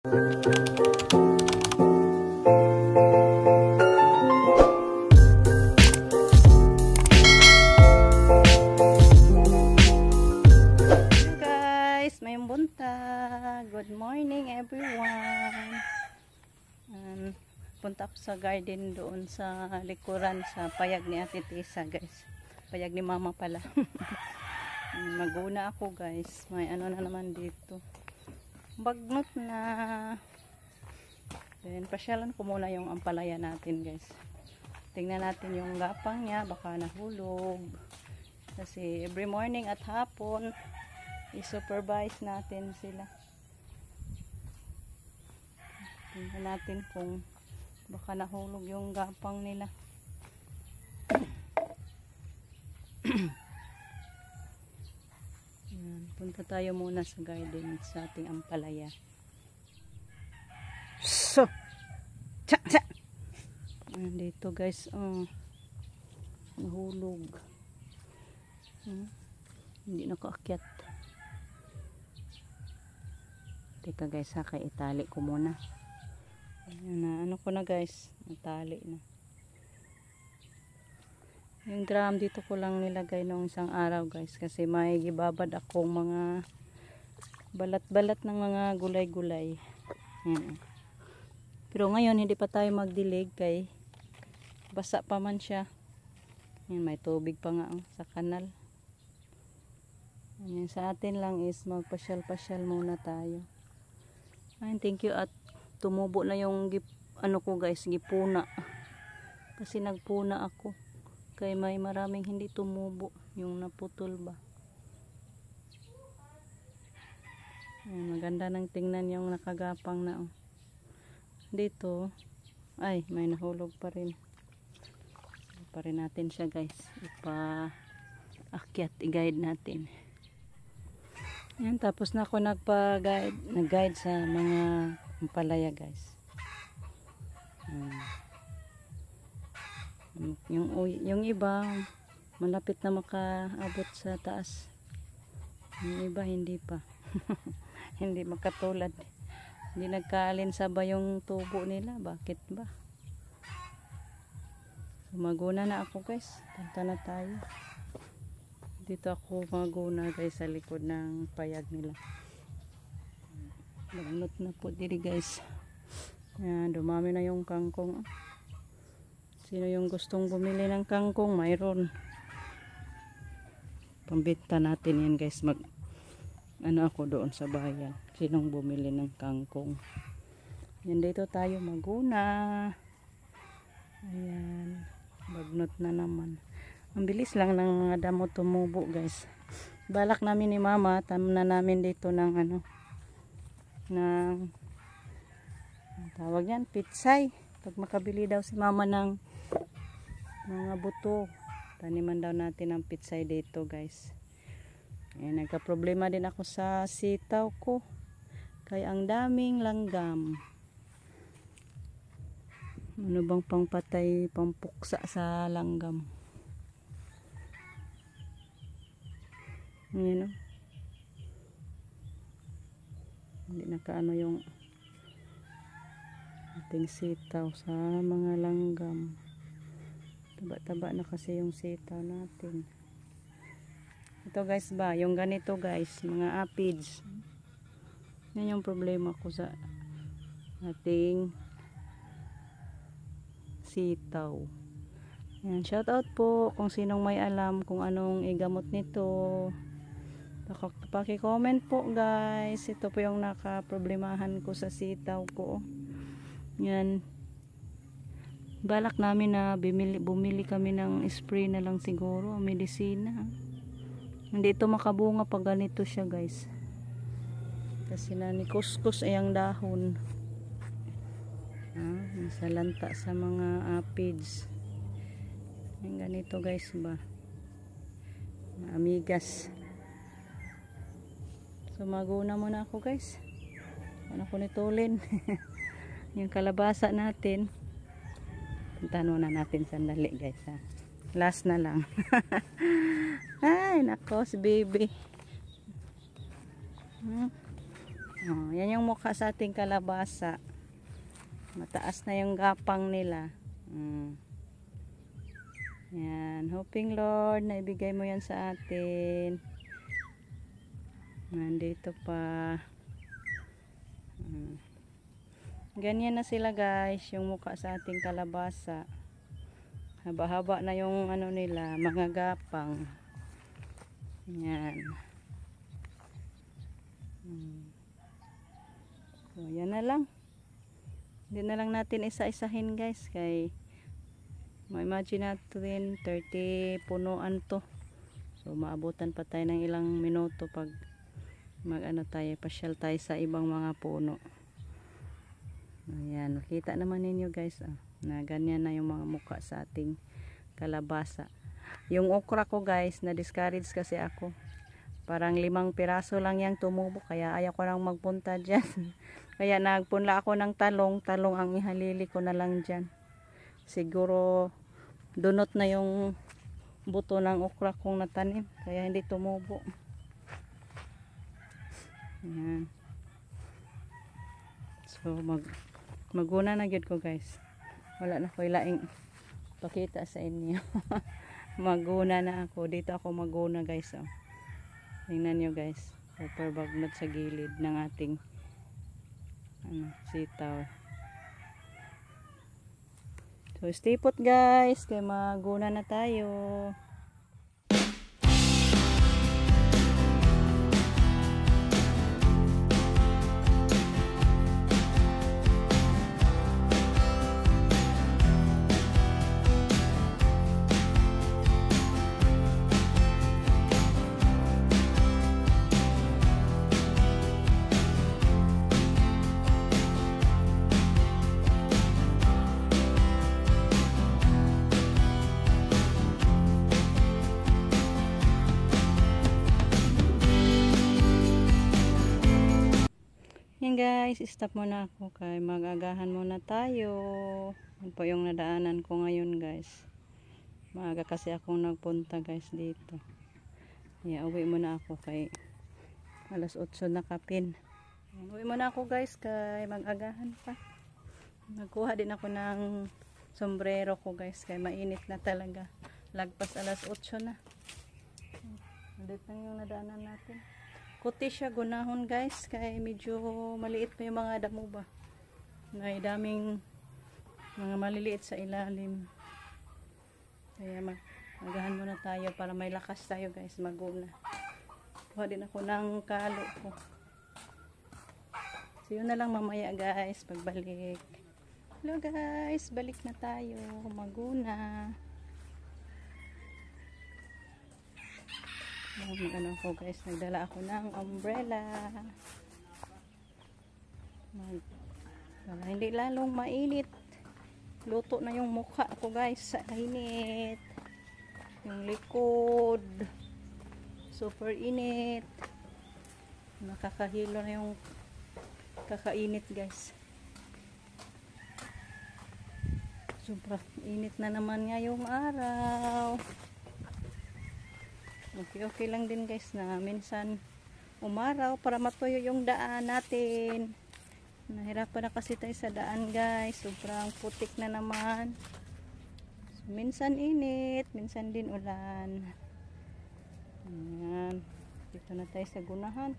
guys, may buntag. Good morning everyone. Punta ako sa garden doon sa likuran sa payag ni Ate Tisa guys. Payag ni Mama pala. Maguna ako guys. May ano na naman dito. Bagnot na. Then pasyalan ko muna yung ampalaya natin guys. Tingnan natin yung gapang niya, baka nahulog. Kasi every morning at hapon i-supervise natin sila. Tingnan natin kung baka nahulog yung gapang nila. Punta tayo muna sa garden sa ating ampalaya. So, dito guys, nahulog. Hindi nakaakyat. Teka guys, kay itali ko muna. Ayan na, ano ko na guys, itali na. Yung drum dito ko lang nilagay noong isang araw guys, kasi may gibabad akong mga balat-balat ng mga gulay-gulay. Pero ngayon hindi pa tayo magdilig kay basa pa man siya. Ayan, may tubig pa nga sa kanal. Ayan, sa atin lang is magpasyal-pasyal muna tayo. Ayan, thank you at tumubo na yung ano ko guys, gipuna. Kasi nagpuna ako. Kaya may maraming hindi tumubo, yung naputol ba. Ayan, maganda nang tingnan yung nakagapang na. Dito, ay may nahulog pa rin. Pa rin natin siya guys. Ipa-akyat, i-guide natin. Ayan, tapos na ako nag-guide sa mga ampalaya guys. Yung iba malapit na makaabot sa taas, yung iba hindi pa. Hindi makatulad, hindi nagkaalin sabay yung tubo nila. Bakit ba? Maguna na ako guys, punta na tayo. Dito ako maguna guys sa likod ng payag nila. Bagnot na po diri guys. Ayan, dumami na yung kangkong. Sino yung gustong bumili ng kangkong, mayroon. Pambenta natin yan guys. Ano ako doon sa bayan. Sinong bumili ng kangkong. Yan, dito tayo maguna. Ayan. Bagnot na naman. Ang bilis lang ng mga damo tumubo guys. Balak namin ni Mama, na namin dito ng ano, ng tawag yan, pitsay. Pag makabili daw si Mama ng mga buto, taniman daw natin ang pitsay dito guys. Ayan, nagka-problema din ako sa sitaw ko. Kaya ang daming langgam. Ano bang pangpatay, pampuksa sa langgam? Ayan o. Hindi nakaano yung ating sitaw sa mga langgam. Taba-taba na kasi yung sitaw natin. Ito guys ba, yung ganito guys, mga aphids. Yan yung problema ko sa ating sitaw. Yan, shout out po kung sinong may alam kung anong igamot nito. Paki-comment po guys. Ito po yung nakaproblemahan ko sa sitaw ko. Yan. Balak namin na bumili kami ng spray na lang siguro, medisina. Hindi ito makabunga pag ganito siya guys. Kasi na ni kuskus ay ang dahon. Nasa lanta sa mga aphids. Yung ganito guys ba. Amigas. So maguna muna ako guys. Ano ko nitulin. Yung kalabasa natin. Puntahan muna natin sandali guys ha. Last na lang. Ay nako si baby. Oh, yan yung mukha sa ating kalabasa. Mataas na yung gapang nila. Yan. Hoping Lord, naibigay mo yan sa atin. Nandito pa. Ganyan na sila guys, yung mukha sa ating kalabasa. Haba-haba na yung ano nila, mga gapang. Yan. So, yan na lang. Hindi na lang natin isa-isahin guys. Kay ma-imagine natin 30 punuan to. So maabutan pa tayo ng ilang minuto pag mag-ano tayo, pasyal tayo sa ibang mga puno. Ayan, nakita naman ninyo guys na ganyan na yung mga mukha sa ating kalabasa. Yung okra ko guys, na-discourage kasi ako. Parang 5 piraso lang yang tumubo, kaya ayaw ko nang magpunta dyan. Kaya nagpunla ako ng talong ang ihalili ko na lang dyan. Siguro dunot na yung buto ng okra kong natanim, kaya hindi tumubo. Ayan. So maguna na gyud ko guys. Wala na ko ilaing pakita sa inyo. Maguna na ako. Dito ako maguna guys. Tingnan nyo guys. Super bagnot sa gilid ng ating sitaw. So stay put guys. Kaya maguna na tayo. Yan guys, stop muna ako kay mag-agahan muna tayo. Yan po yung nadaanan ko ngayon guys. Maaga kasi akong nagpunta guys dito. Uwi muna ako kay alas 8 na kapin. Uwi muna ako guys kay mag-agahan pa. Nagkuha din ako ng sombrero ko guys kay mainit na talaga. Lagpas alas 8 na. Ulit lang yung nadaanan natin. Kuti siya gunahon guys, kaya medyo maliit pa yung mga damo ba. May daming mga maliliit sa ilalim. Kaya magahan muna tayo para may lakas tayo guys, maguna. Kuha din ako ng kalo ko. So yun na lang mamaya guys, pagbalik. Hello guys, balik na tayo, maguna. Ano ko guys, nagdala ako ng umbrella para hindi lalong mainit. Luto na yung mukha ko guys sa init, yung likod super init, nakakahilo na yung kakainit guys. Sobrang init na naman ngayong araw. Okay lang din guys na minsan umaraw para matuyo yung daan natin. Nahirapan na kasi tayo sa daan guys, sobrang putik na naman. So, minsan init, minsan din ulan. Ayan. Dito na tayo sa gunahan.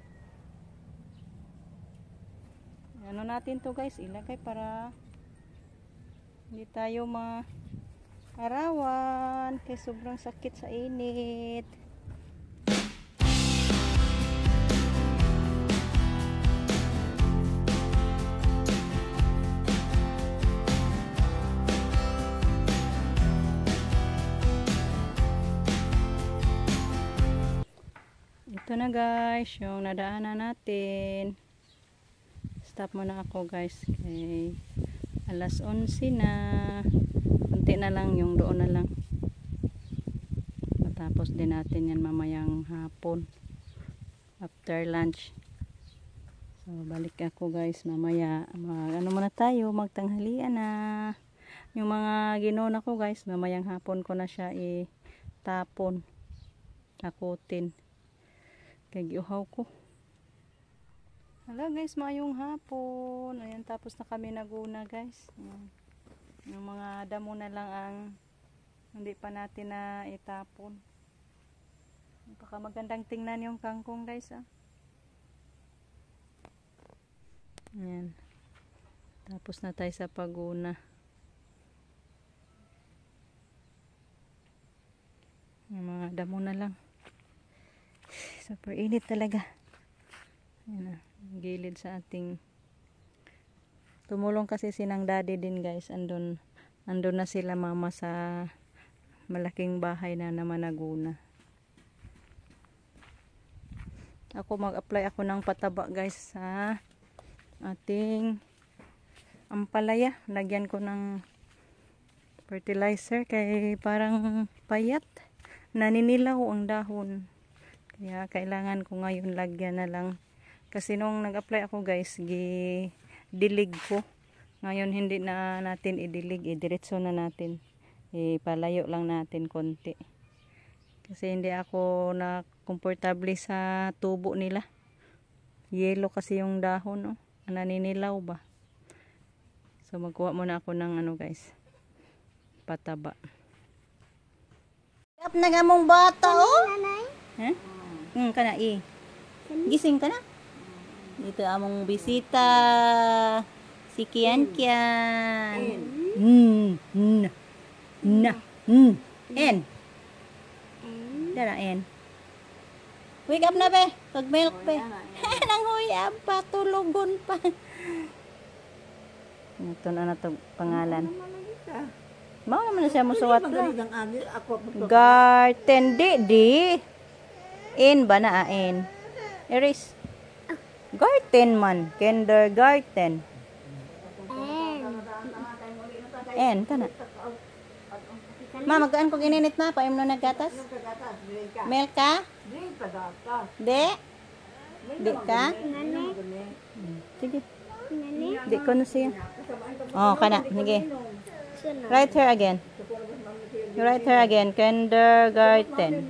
Ano natin to guys, ilagay para hindi tayo maarawan kay sobrang sakit sa init. Ito na guys, yung nadaanan natin. Stop muna ako guys. Okay. Alas 11 na. Kunti na lang, yung doon na lang. Matapos din natin yan mamayang hapon. After lunch. So, balik ako guys mamaya. Ano muna tayo, magtanghalian na. Yung mga ginona ko guys, mamayang hapon ko na siya itapon. Takutin. Kaya giuhaw ko. Hello guys, mayong hapon. Ayan, tapos na kami naguna guys. Ayan. Yung mga damo na lang ang hindi pa natin na itapon. Baka magandang tingnan yung kangkong guys. Ayan. Tapos na tayo sa paguna. Yung mga damo na lang. Super init talaga. Ayan na. Gilid sa ating tumulong kasi sinang daddy din guys. Andun na sila mama sa malaking bahay na naman naguna. Ako mag-apply ako ng pataba guys sa ating ampalaya. Lagyan ko ng fertilizer kay parang payat. Naninilaw ang dahon. Kaya kailangan ko ngayon lagyan na lang. Kasi nung nag-apply ako guys, dilig ko. Ngayon hindi na natin idilig, diretso na natin. Palayo lang natin konti. Kasi hindi ako na komportable sa tubo nila. Yellow kasi yung dahon, naninilaw ba. So magkuha muna ako ng ano guys, pataba. Kap na gamong bata Ha? Kana gising ka na? Dito among bisita si Kian Kian. En. Dara en. Wake up na be. Pag milk be. Nang huyab pa tulugon pa. Ito na to pangalan. Mao naman na siya musuwat na. Garten di. En ba na en? Eris. Garten man, kindergarten. En, kana. Magaan kong ininit na, paim no naggatas? Milk ka? De? Di ka? Sige. Di ko na siya. Oh, kana. Sige. Write her again. You write her again. Kindergarten.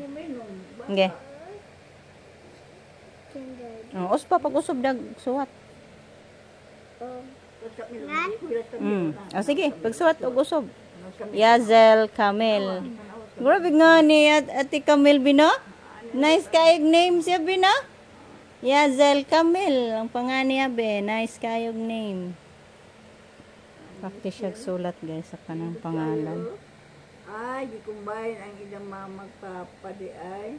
Sige. Oh, uspa pag usob dag suwat. Oh, sige, pag suwat og usob. Yazel Kamel. Grabe nga ni Ate Kamel bina. Nice kayog name siya bina. Yazel Kamel ang pangani be. Nice kayog name. Practice siya sulat guys sa kanang pangalan. Ay, di combine ang ilang mamagpapa di ay.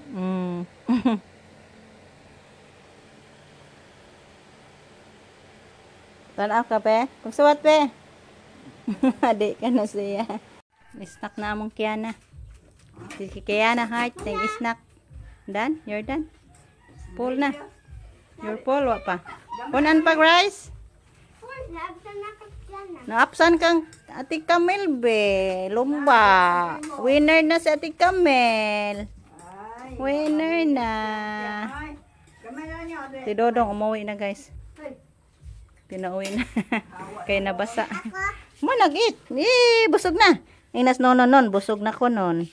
Tanaw ka pe? Pagsuwat pe. Adik ka na siya. Snack na among Kiana. Si Kiana heart, thank you snack. Done? You're done? Full na. You're full, wa pa. Punan pag rice? Naapsan kang Ate Kamel be. Lumba. Winner na si Ate Kamel. Winner na. Si Dodong umuwi na guys. Pinauwi na. Kaya nabasa. Manag-eat. Busog na. Inas non. Busog na ko non.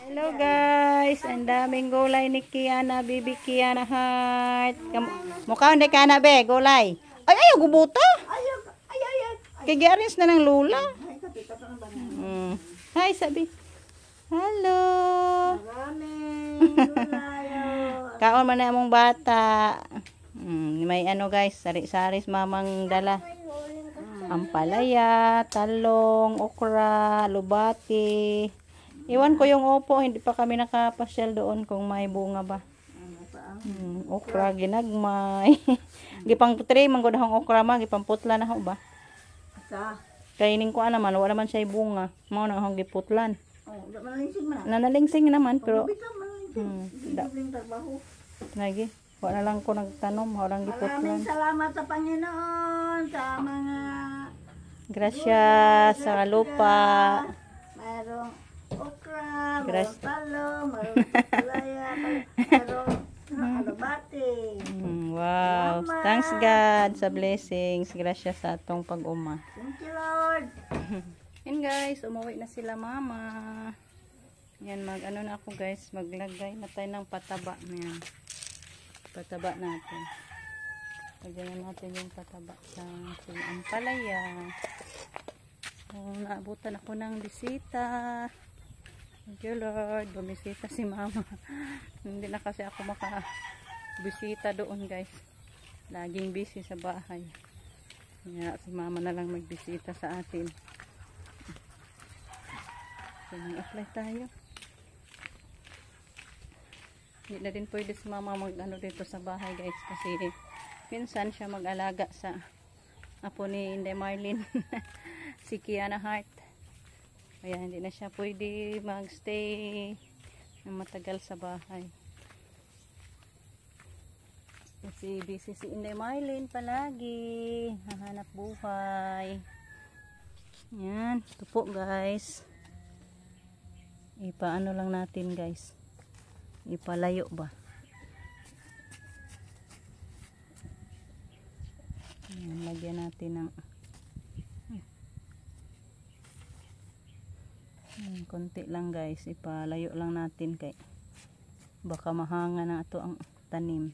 Hello guys. Ang daming gulay ni Kiana. Bibi Kiana heart. Mukha hindi ka na be. Gulay. Ay, ayaw gubuta. Kaya-arrange na ng lula. Hi, sabi. Hello. Kaon man na among bata. May ano guys, sari-saris mamang dala. Ampalaya, talong, okra, lubati. Iwan ko yung opo, hindi pa kami nakapasyal doon kung may bunga ba. Okra, ginagmay. Gipang putri, manggudahong okra ma, gipang putlan na ho ba? Kainin ko naman, wala naman siya bunga. Mga na akong giputlan. Nanalingsing naman, pero lagi. Wala lang ko nagtanom, walang giputlan. Maraming salamat sa Panginoon sa mga gracias sa lupa. Mayroong okra, mayroong talong, mayroong palaya, mayroong alubati. Wow. Thanks God sa blessings. Gracias sa atong pag-uma. Thank you Lord. Yan guys, umuwi na sila mama. Yan, mag-ano na ako guys, maglagay na tayo ng pataba. Yan. Pataba natin. Lagyan natin yung pataba ng ampalaya. So, naabutan ako ng bisita. Thank you Lord. Bumisita si mama. Hindi na kasi ako makabisita doon guys. Laging busy sa bahay. Kaya si mama na lang magbisita sa atin. So, nag-apply tayo. Hindi na din pwede si mama mag-ano dito sa bahay guys. Kasi minsan siya mag-alaga sa apo ni Inday Marlene. Si Kiana Hart. Kaya hindi na siya pwede magstay ng matagal sa bahay. Kasi busy si Inday Marlene palagi. Hahanap buhay. Yan. Ito po guys. Ipaano lang natin guys. Ipalayo ba? Yan. Lagyan natin ng konti lang guys, ipalayo lang natin kay baka mahanga na ito ang tanim.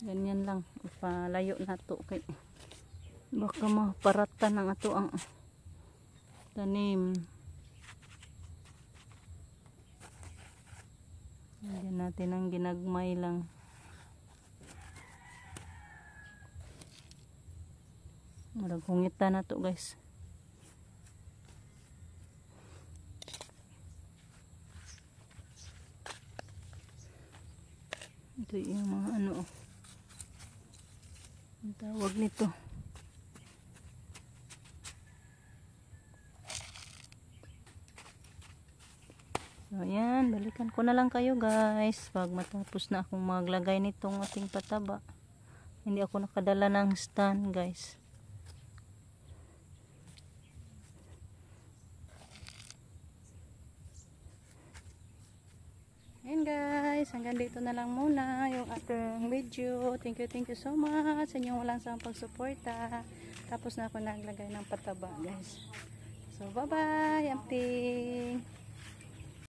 Ganyan lang, ipalayo na ito kay baka maparatan ng ito ang tanim. Lagyan natin ang ginagmay lang. Hungita na to guys. Ito yung mga ano, ang tawag nito. So ayan, balikan ko na lang kayo guys pag matapos na akong maglagay nitong ating pataba. Hindi ako nakadala ng stand guys. Ayan guys, hanggang dito na lang muna yung ating video. Thank you so much sa inyong walang sawang pagsuporta. Tapos na ako naglagay ng pataba guys. So bye bye, amping.